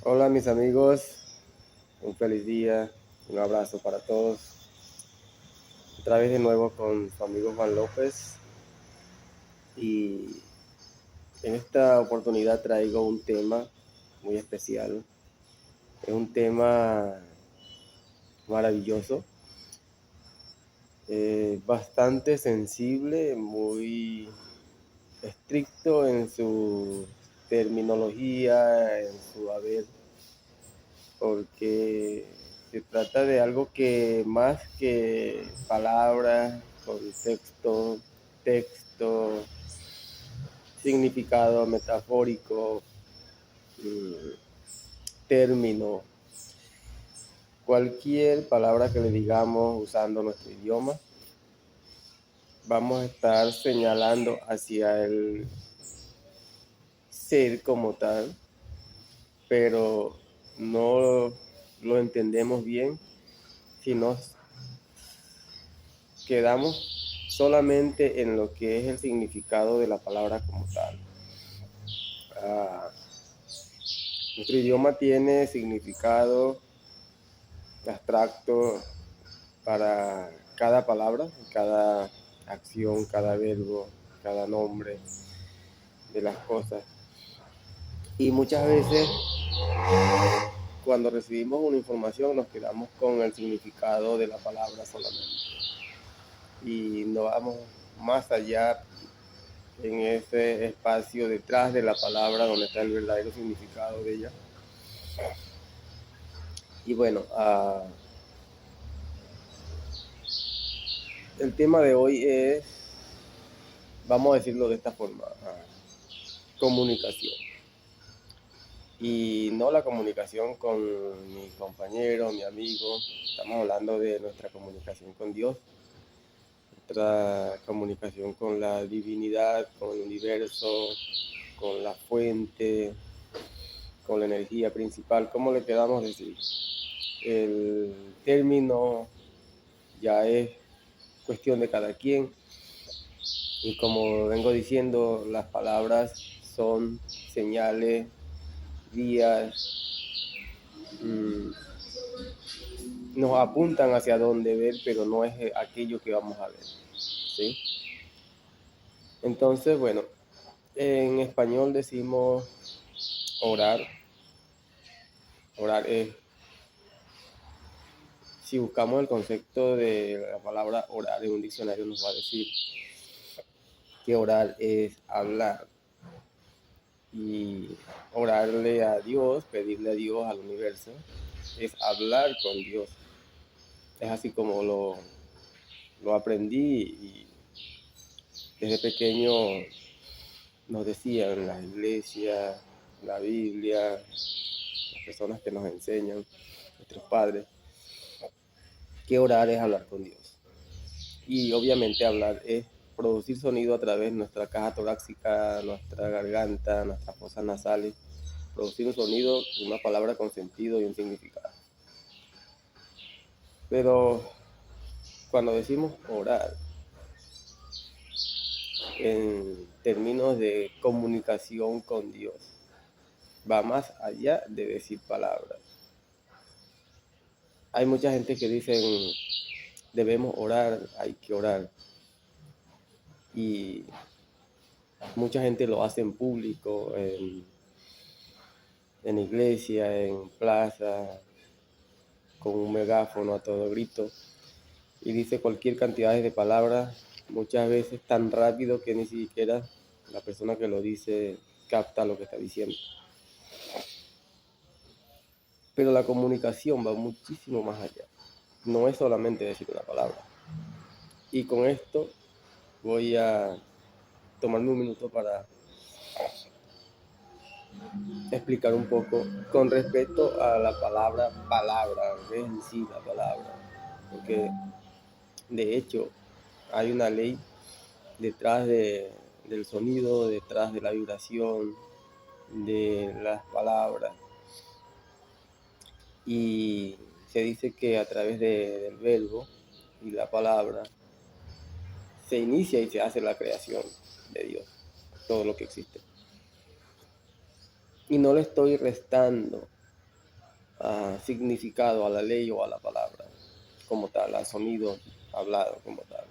Hola mis amigos, un feliz día, un abrazo para todos. Otra vez de nuevo con su amigo Juan López y en esta oportunidad traigo un tema muy especial. Es un tema maravilloso, bastante sensible, muy estricto en su terminología, en su haber, porque se trata de algo que más que palabras, contexto, texto, significado metafórico, término, cualquier palabra que le digamos usando nuestro idioma, vamos a estar señalando hacia el ser como tal, pero no lo entendemos bien si nos quedamos solamente en lo que es el significado de la palabra como tal. Ah, Nuestro idioma tiene significado abstracto para cada palabra, cada acción, cada verbo, cada nombre de las cosas. Y muchas veces cuando recibimos una información nos quedamos con el significado de la palabra solamente. Y no vamos más allá en ese espacio detrás de la palabra donde está el verdadero significado de ella. Y bueno, el tema de hoy es, vamos a decirlo de esta forma, comunicación. Y no la comunicación con mi compañero, mi amigo, estamos hablando de nuestra comunicación con Dios, nuestra comunicación con la divinidad, con el universo, con la fuente, con la energía principal. ¿Cómo le queramos decir? El término ya es cuestión de cada quien. Y como vengo diciendo, las palabras son señales, guías, nos apuntan hacia dónde ver, pero no es aquello que vamos a ver, ¿sí? Entonces, bueno, en español decimos orar. Orar es, si buscamos el concepto de la palabra orar en un diccionario, nos va a decir que orar es hablar. Y orarle a Dios, pedirle a Dios, al universo, es hablar con Dios. Es así como lo aprendí y desde pequeño nos decían la iglesia, la Biblia, las personas que nos enseñan, nuestros padres, que orar es hablar con Dios. Y obviamente hablar es producir sonido a través de nuestra caja torácica, nuestra garganta, nuestras fosas nasales, producir un sonido, una palabra con sentido y un significado. Pero cuando decimos orar, en términos de comunicación con Dios, va más allá de decir palabras. Hay mucha gente que dicen debemos orar, hay que orar. Y mucha gente lo hace en público, en iglesia, en plaza, con un megáfono a todo grito. Y dice cualquier cantidad de palabras, muchas veces tan rápido que ni siquiera la persona que lo dice capta lo que está diciendo. Pero la comunicación va muchísimo más allá. No es solamente decir una palabra. Y con esto voy a tomarme un minuto para explicar un poco con respecto a la palabra, que es en sí la palabra. Porque de hecho hay una ley detrás del sonido, detrás de la vibración, de las palabras. Y se dice que a través del verbo y la palabra se inicia y se hace la creación de Dios, todo lo que existe. Y no le estoy restando significado a la ley o a la palabra como tal, al sonido hablado como tal.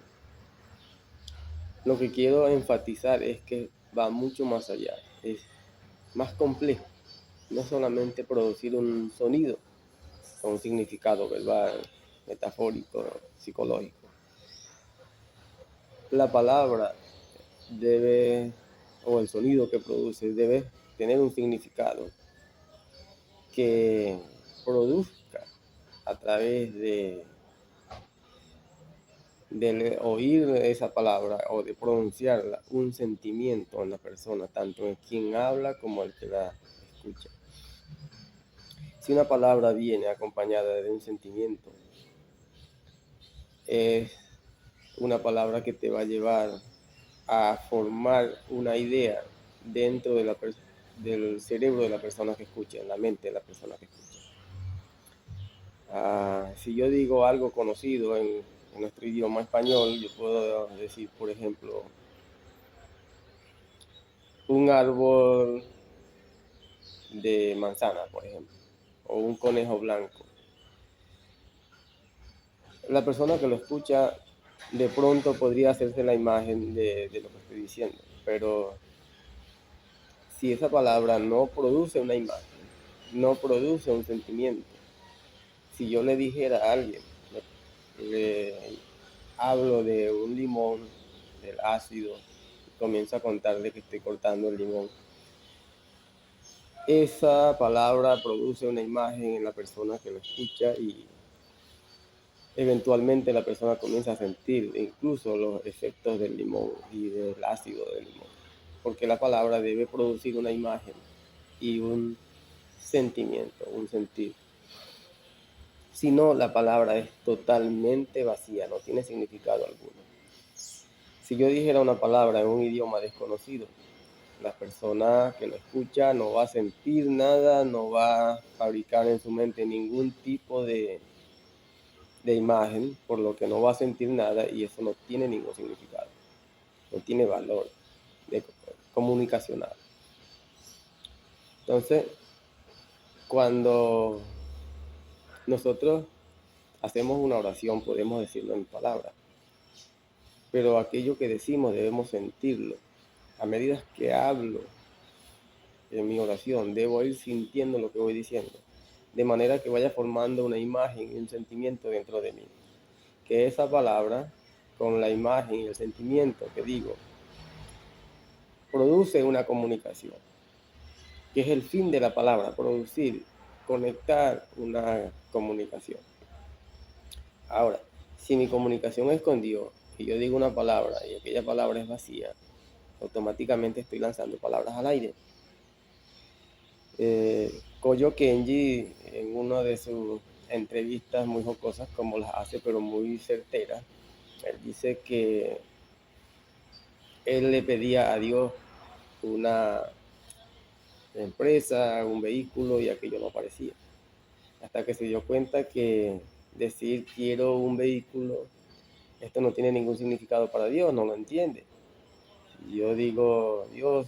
Lo que quiero enfatizar es que va mucho más allá, es más complejo. No solamente producir un sonido con un significado verbal, metafórico, psicológico. La palabra debe, o el sonido que produce, debe tener un significado que produzca a través del oír esa palabra o de pronunciarla un sentimiento en la persona, tanto en quien habla como el que la escucha. Si una palabra viene acompañada de un sentimiento, es una palabra que te va a llevar a formar una idea dentro de del cerebro de la persona que escucha, en la mente de la persona que escucha. Si yo digo algo conocido en nuestro idioma español, yo puedo decir, por ejemplo, un árbol de manzana, por ejemplo, o un conejo blanco. La persona que lo escucha de pronto podría hacerse la imagen de lo que estoy diciendo, pero si esa palabra no produce una imagen, no produce un sentimiento, si yo le dijera a alguien, le hablo de un limón, del ácido, comienzo a contarle que estoy cortando el limón, esa palabra produce una imagen en la persona que lo escucha y eventualmente la persona comienza a sentir incluso los efectos del limón y del ácido del limón, porque la palabra debe producir una imagen y un sentimiento, un sentir. Si no, la palabra es totalmente vacía, no tiene significado alguno. Si yo dijera una palabra en un idioma desconocido, la persona que lo escucha no va a sentir nada, no va a fabricar en su mente ningún tipo de imagen, por lo que no va a sentir nada y eso no tiene ningún significado, no tiene valor comunicacional. Entonces, cuando nosotros hacemos una oración, podemos decirlo en palabras, pero aquello que decimos debemos sentirlo. A medida que hablo en mi oración, debo ir sintiendo lo que voy diciendo, de manera que vaya formando una imagen y un sentimiento dentro de mí. Que esa palabra, con la imagen y el sentimiento que digo, produce una comunicación, que es el fin de la palabra, producir, conectar una comunicación. Ahora, si mi comunicación es con Dios y yo digo una palabra y aquella palabra es vacía, automáticamente estoy lanzando palabras al aire. Koyo Kenji, en una de sus entrevistas muy jocosas, como las hace, pero muy certeras, él dice que él le pedía a Dios una empresa, un vehículo, y aquello no aparecía. Hasta que se dio cuenta que decir quiero un vehículo, esto no tiene ningún significado para Dios, no lo entiende. Si yo digo, Dios,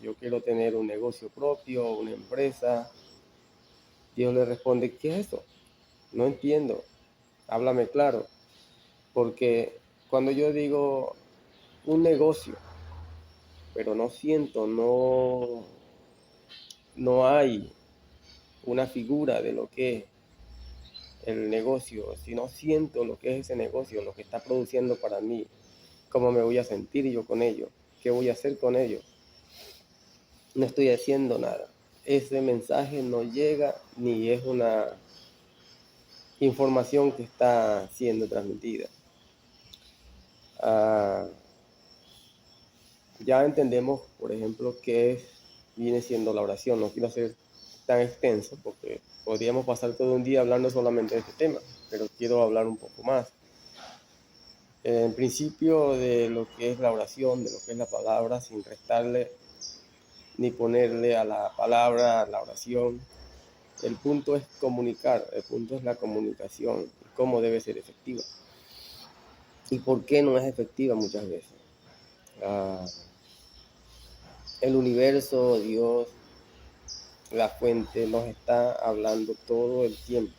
yo quiero tener un negocio propio, una empresa, Dios le responde, ¿qué es eso? No entiendo, háblame claro. Porque cuando yo digo un negocio, pero no siento, no hay una figura de lo que es el negocio, si no siento lo que es ese negocio, lo que está produciendo para mí, cómo me voy a sentir yo con ello, qué voy a hacer con ello, no estoy haciendo nada. Ese mensaje no llega ni es una información que está siendo transmitida. Ya entendemos, por ejemplo, qué viene siendo la oración. No quiero ser tan extenso porque podríamos pasar todo un día hablando solamente de este tema, pero quiero hablar un poco más. En principio de lo que es la oración, de lo que es la palabra, sin restarle ni ponerle a la palabra, a la oración. El punto es comunicar, el punto es la comunicación, cómo debe ser efectiva. ¿Y por qué no es efectiva muchas veces? El universo, Dios, la fuente nos está hablando todo el tiempo.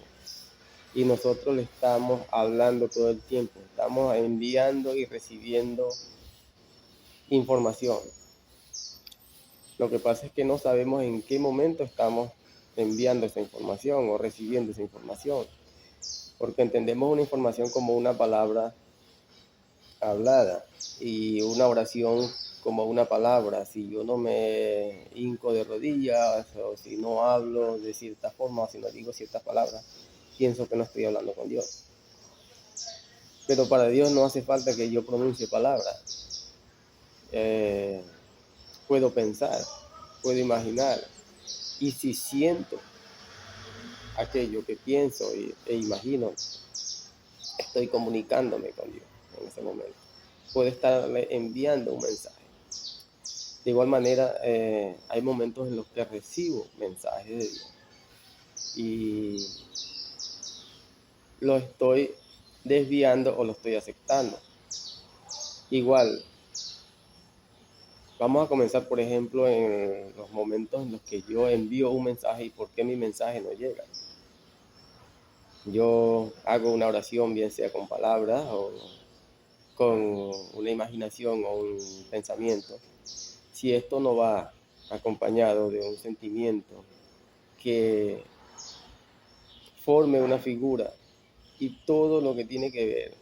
Y nosotros le estamos hablando todo el tiempo. Estamos enviando y recibiendo información. Lo que pasa es que no sabemos en qué momento estamos enviando esa información o recibiendo esa información. Porque entendemos una información como una palabra hablada y una oración como una palabra. Si yo no me hinco de rodillas o si no hablo de cierta forma o si no digo ciertas palabras, pienso que no estoy hablando con Dios. Pero para Dios no hace falta que yo pronuncie palabras. Puedo pensar, puedo imaginar. Y si siento aquello que pienso e imagino, estoy comunicándome con Dios en ese momento. Puedo estarle enviando un mensaje. De igual manera, hay momentos en los que recibo mensajes de Dios y lo estoy desviando o lo estoy aceptando. Igual, vamos a comenzar, por ejemplo, en los momentos en los que yo envío un mensaje y por qué mi mensaje no llega. Yo hago una oración, bien sea con palabras o con una imaginación o un pensamiento. Si esto no va acompañado de un sentimiento que forme una figura y todo lo que tiene que ver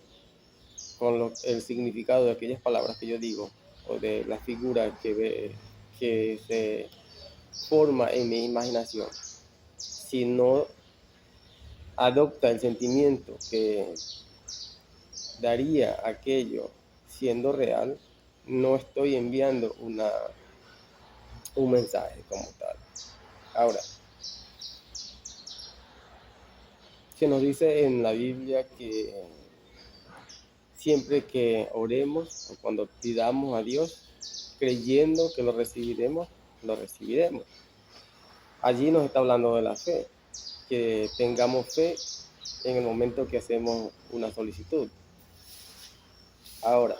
con el significado de aquellas palabras que yo digo o de la figura que se forma en mi imaginación, si no adopta el sentimiento que daría aquello siendo real, no estoy enviando un mensaje como tal. Ahora, se nos dice en la Biblia que siempre que oremos o cuando pidamos a Dios, creyendo que lo recibiremos, lo recibiremos. Allí nos está hablando de la fe, que tengamos fe en el momento que hacemos una solicitud. Ahora,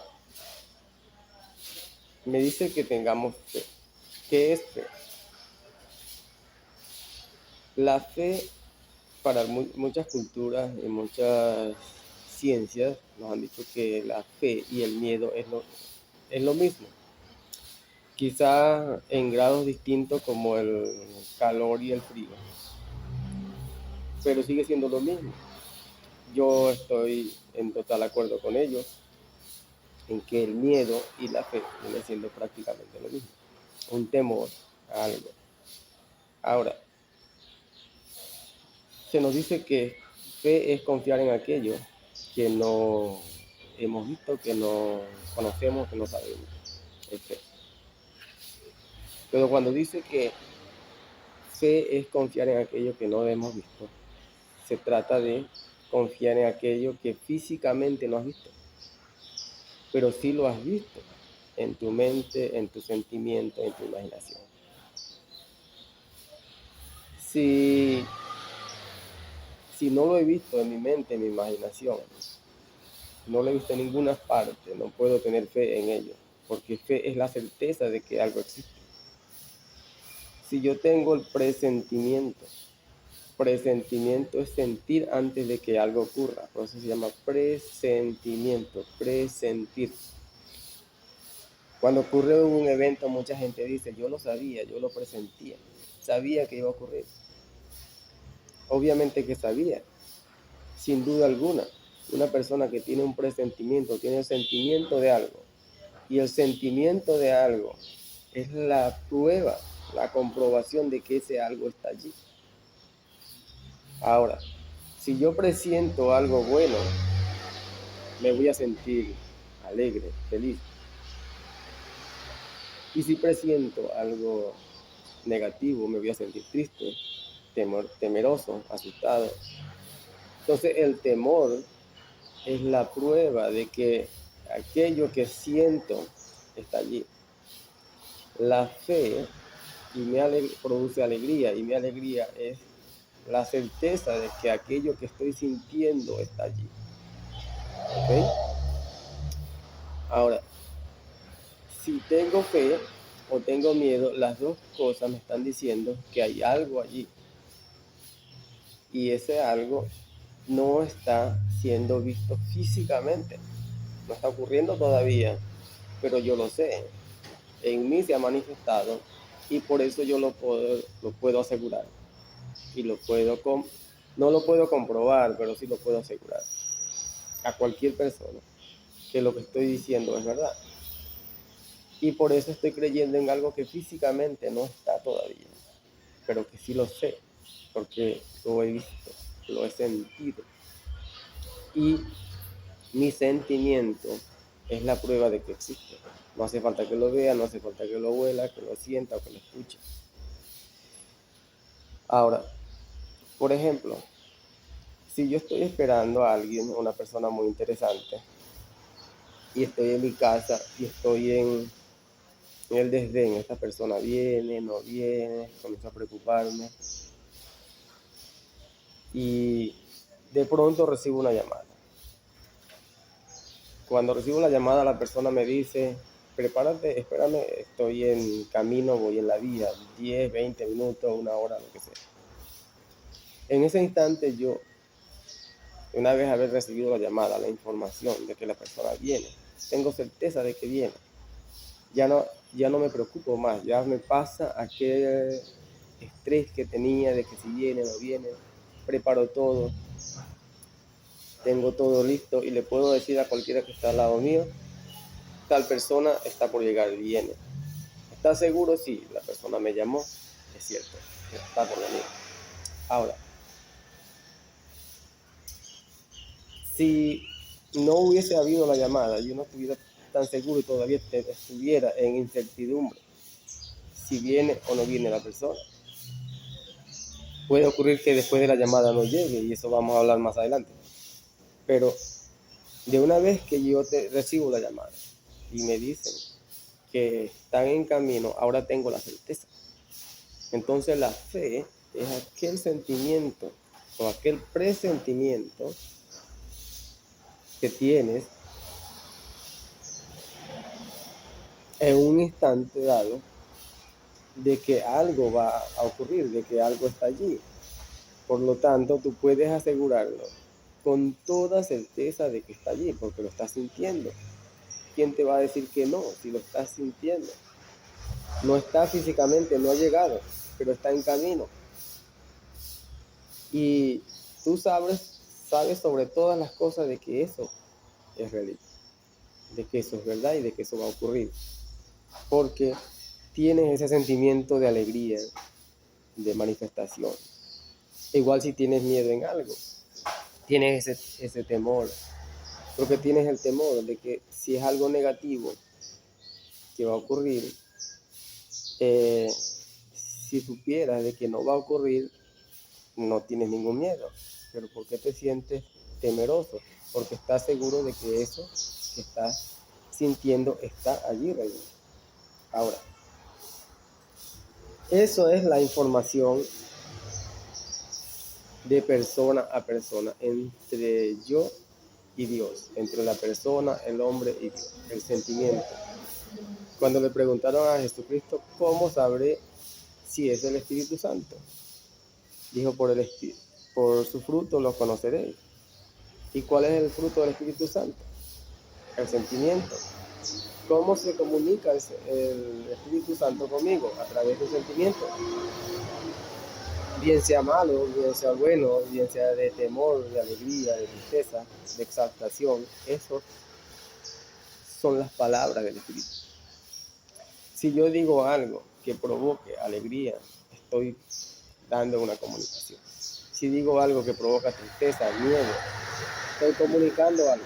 me dice que tengamos fe. ¿Qué es fe? La fe para muchas culturas y muchas ciencias nos han dicho que la fe y el miedo es lo mismo. Quizá en grados distintos como el calor y el frío, pero sigue siendo lo mismo. Yo estoy en total acuerdo con ellos en que el miedo y la fe vienen siendo prácticamente lo mismo, un temor a algo. Ahora, se nos dice que fe es confiar en aquello que no hemos visto, que no conocemos, que no sabemos. Es fe. Pero cuando dice que fe es confiar en aquello que no hemos visto, se trata de confiar en aquello que físicamente no has visto, pero sí lo has visto en tu mente, en tu sentimiento, en tu imaginación. Si no lo he visto en mi mente, en mi imaginación, no lo he visto en ninguna parte, no puedo tener fe en ello, porque fe es la certeza de que algo existe. Si yo tengo el presentimiento es sentir antes de que algo ocurra, por eso se llama presentimiento, presentir. Cuando ocurre un evento, mucha gente dice, yo lo sabía, yo lo presentía, sabía que iba a ocurrir. Obviamente que sabía, sin duda alguna. Una persona que tiene un presentimiento, tiene el sentimiento de algo, y el sentimiento de algo es la prueba, la comprobación de que ese algo está allí. Ahora, si yo presiento algo bueno, me voy a sentir alegre, feliz. Y si presiento algo negativo, me voy a sentir triste, temeroso, asustado. Entonces el temor es la prueba de que aquello que siento está allí. La fe produce alegría y mi alegría es la certeza de que aquello que estoy sintiendo está allí. ¿Ok? Ahora, si tengo fe, o tengo miedo, las dos cosas me están diciendo que hay algo allí. Y ese algo no está siendo visto físicamente, no está ocurriendo todavía, pero yo lo sé, en mí se ha manifestado y por eso yo lo puedo asegurar y no lo puedo comprobar, pero sí lo puedo asegurar a cualquier persona que lo que estoy diciendo es verdad. Y por eso estoy creyendo en algo que físicamente no está todavía, pero que sí lo sé, porque lo he visto, lo he sentido. Y mi sentimiento es la prueba de que existe. No hace falta que lo vea, no hace falta que lo huela, que lo sienta o que lo escuche. Ahora, por ejemplo, si yo estoy esperando a alguien, una persona muy interesante, y estoy en mi casa y estoy en el desdén, esta persona viene, no viene, comienzo a preocuparme y de pronto recibo una llamada. Cuando recibo la llamada, la persona me dice: prepárate, espérame, estoy en camino, voy en la vía, 10, 20 minutos, una hora, lo que sea. En ese instante yo, una vez haber recibido la llamada, la información de que la persona viene, tengo certeza de que viene. Ya no me preocupo más, ya me pasa aquel estrés que tenía de que si viene o no viene, preparo todo, tengo todo listo y le puedo decir a cualquiera que está al lado mío: tal persona está por llegar, viene. ¿Estás seguro? Sí, la persona me llamó, es cierto, está por venir. Ahora, si no hubiese habido la llamada, yo no estuviera tan seguro y todavía estuviera en incertidumbre si viene o no viene la persona. Puede ocurrir que después de la llamada no llegue y eso vamos a hablar más adelante. Pero de una vez que yo recibo la llamada y me dicen que están en camino, ahora tengo la certeza. Entonces la fe es aquel sentimiento o aquel presentimiento que tienes en un instante dado de que algo va a ocurrir, de que algo está allí. Por lo tanto, tú puedes asegurarlo con toda certeza de que está allí, porque lo estás sintiendo. ¿Quién te va a decir que no si lo estás sintiendo? No está físicamente, no ha llegado, pero está en camino. Y tú sabes sobre todas las cosas de que eso es realidad, de que eso es verdad y de que eso va a ocurrir. Porque tienes ese sentimiento de alegría, de manifestación. Igual si tienes miedo en algo, tienes ese temor, porque tienes el temor de que si es algo negativo que va a ocurrir, si supieras de que no va a ocurrir, no tienes ningún miedo. Pero ¿por qué te sientes temeroso? Porque estás seguro de que eso que estás sintiendo está allí realmente. Ahora, eso es la información de persona a persona, entre yo y Dios, entre la persona, el hombre y Dios, el sentimiento. Cuando le preguntaron a Jesucristo: ¿cómo sabré si es el Espíritu Santo? Dijo: por su fruto lo conoceréis. ¿Y cuál es el fruto del Espíritu Santo? El sentimiento. ¿Cómo se comunica el Espíritu Santo conmigo? A través de un sentimiento. Bien sea malo, bien sea bueno, bien sea de temor, de alegría, de tristeza, de exaltación. Esas son las palabras del Espíritu. Si yo digo algo que provoque alegría, estoy dando una comunicación. Si digo algo que provoca tristeza, miedo, estoy comunicando algo.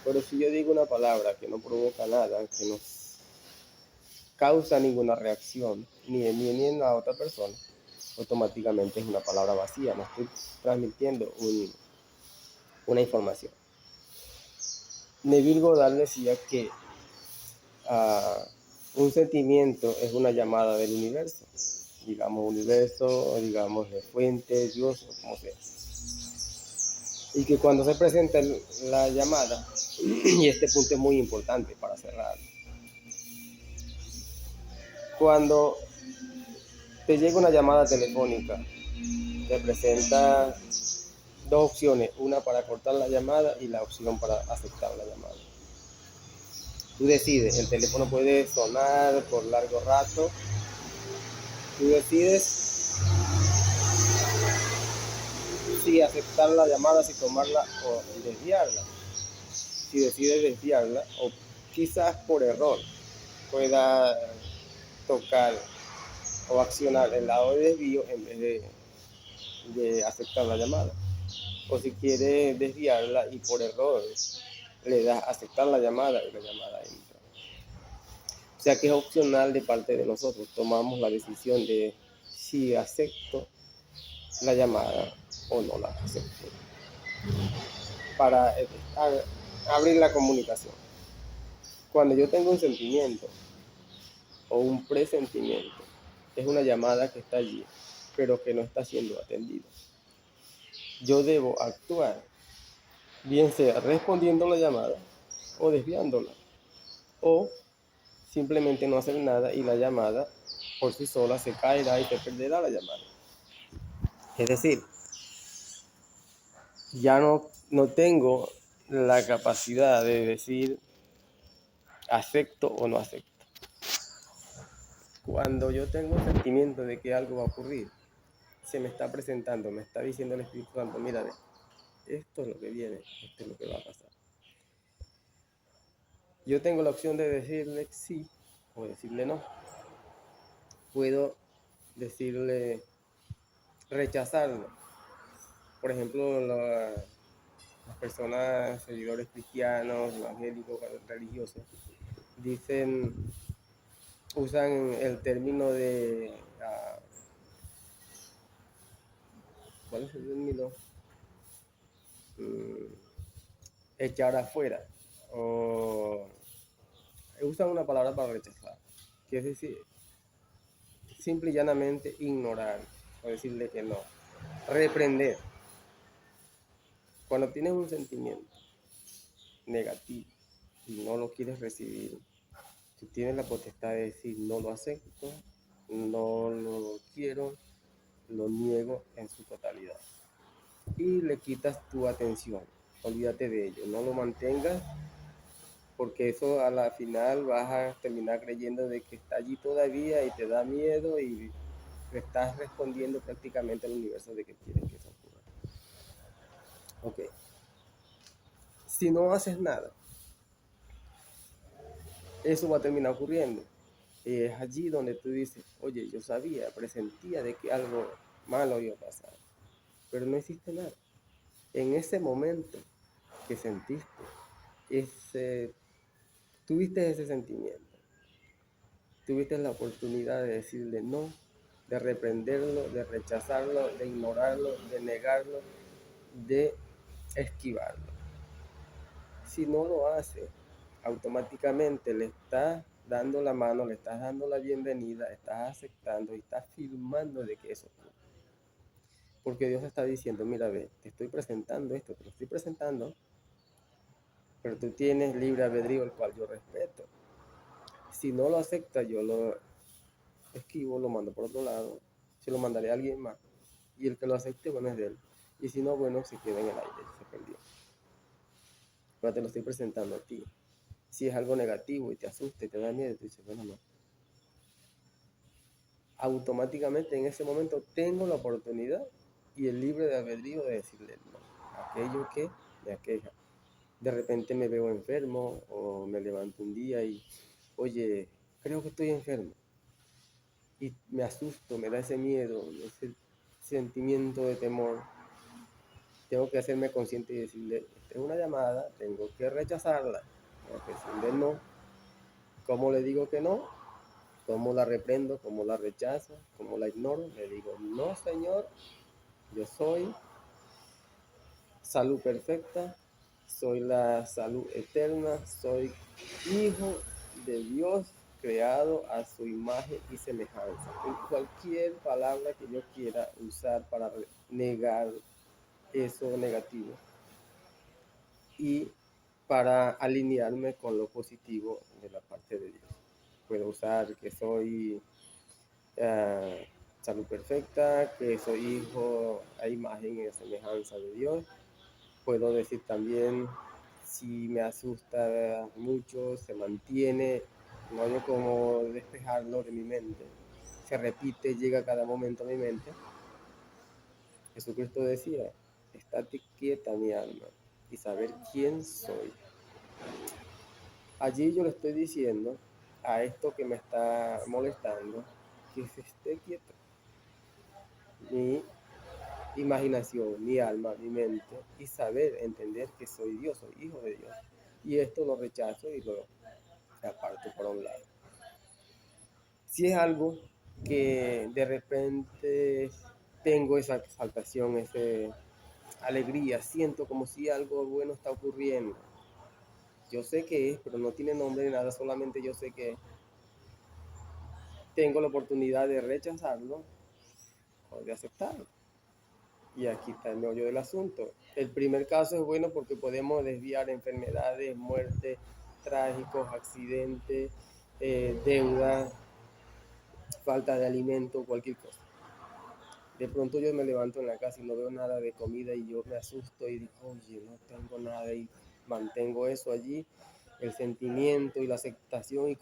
Pero si yo digo una palabra que no provoca nada, que no causa ninguna reacción, ni en mí ni en la otra persona, automáticamente es una palabra vacía, no estoy transmitiendo una información. Neville Goddard decía que un sentimiento es una llamada del universo, digamos de fuente, Dios, o como sea. Y que cuando se presenta la llamada, y este punto es muy importante para cerrar, Cuando te llega una llamada telefónica, te presenta dos opciones, una para cortar la llamada y la opción para aceptar la llamada. Tú decides, el teléfono puede sonar por largo rato, tú decides si aceptar la llamada, si tomarla o desviarla. Si decides desviarla, o quizás por error pueda tocar o accionar el lado de desvío en vez de aceptar la llamada. O si quieres desviarla y por error le das a aceptar la llamada y la llamada entra. O sea que es opcional de parte de nosotros. Tomamos la decisión de si acepto la llamada o no la acepto. Para abrir la comunicación. Cuando yo tengo un sentimiento o un presentimiento, es una llamada que está allí, pero que no está siendo atendida. Yo debo actuar, bien sea respondiendo la llamada o desviándola, o simplemente no hacer nada y la llamada por sí sola se caerá y se perderá la llamada. Es decir, ya no tengo la capacidad de decir acepto o no acepto. Cuando yo tengo un sentimiento de que algo va a ocurrir, se me está presentando, me está diciendo el Espíritu Santo, mira, esto es lo que viene, esto es lo que va a pasar. Yo tengo la opción de decirle sí o decirle no. Puedo decirle rechazarlo. Por ejemplo, las personas, seguidores cristianos, evangélicos, religiosos, usan el término de, ¿cuál es el término? Echar afuera, o usan una palabra para rechazar, que es decir, simple y llanamente ignorar, o decirle que no, reprender. Cuando tienes un sentimiento negativo y no lo quieres recibir, tú tienes la potestad de decir no lo acepto, no lo quiero, lo niego en su totalidad. Y le quitas tu atención, olvídate de ello, no lo mantengas, porque eso a la final vas a terminar creyendo de que está allí todavía y te da miedo y le estás respondiendo prácticamente al universo de que quieres que eso ocurra. Ok. Si no haces nada, eso va a terminar ocurriendo. Y es allí donde tú dices, oye, yo sabía, presentía de que algo malo iba a pasar, pero no hiciste nada. En ese momento que sentiste, tuviste ese sentimiento, tuviste la oportunidad de decirle no, de reprenderlo, de rechazarlo, de ignorarlo, de negarlo, de esquivarlo. Si no lo hace, automáticamente le estás dando la mano, le estás dando la bienvenida, estás aceptando y estás firmando de que eso ocurre. Porque Dios está diciendo, mira, ve, te estoy presentando esto, te lo estoy presentando, pero tú tienes libre albedrío, el cual yo respeto. Si no lo acepta, yo lo esquivo, lo mando por otro lado, se lo mandaré a alguien más. Y el que lo acepte, bueno, es de él. Y si no, bueno, se queda en el aire, se perdió. Pero te lo estoy presentando a ti. Si es algo negativo y te asusta y te da miedo, tú dices, bueno, no. Automáticamente en ese momento tengo la oportunidad y el libre de albedrío de decirle no. Aquello que me aqueja. De repente me veo enfermo o me levanto un día y, oye, creo que estoy enfermo. Y me asusto, me da ese miedo, ese sentimiento de temor. Tengo que hacerme consciente y decirle, esta es una llamada, tengo que rechazarla, tengo que decirle no. ¿Cómo le digo que no? ¿Cómo la reprendo? ¿Cómo la rechazo? ¿Cómo la ignoro? Le digo, no, Señor, yo soy salud perfecta, soy la salud eterna, soy hijo de Dios creado a su imagen y semejanza. En cualquier palabra que yo quiera usar para negar eso negativo y para alinearme con lo positivo de la parte de Dios. Puedo usar que soy ah, salud perfecta, que soy hijo a imagen y semejanza de Dios. Puedo decir también, si me asusta mucho, se mantiene, no hay como despejarlo de mi mente. Se repite, llega a cada momento a mi mente. Jesucristo decía, estate quieta mi alma y saber quién soy. Allí yo le estoy diciendo a esto que me está molestando que se esté quieto. Mi imaginación, mi alma, mi mente, y saber entender que soy Dios, soy hijo de Dios. Y esto lo rechazo y lo aparto por un lado. Si es algo que de repente tengo esa exaltación, esa alegría, siento como si algo bueno está ocurriendo. Yo sé que es, pero no tiene nombre ni nada, solamente yo sé que tengo la oportunidad de rechazarlo o de aceptarlo. Y aquí está el meollo del asunto. El primer caso es bueno porque podemos desviar enfermedades, muertes, trágicos, accidentes, deudas, falta de alimento, cualquier cosa. De pronto yo me levanto en la casa y no veo nada de comida y yo me asusto y digo, oye, no tengo nada y mantengo eso allí, el sentimiento y la aceptación y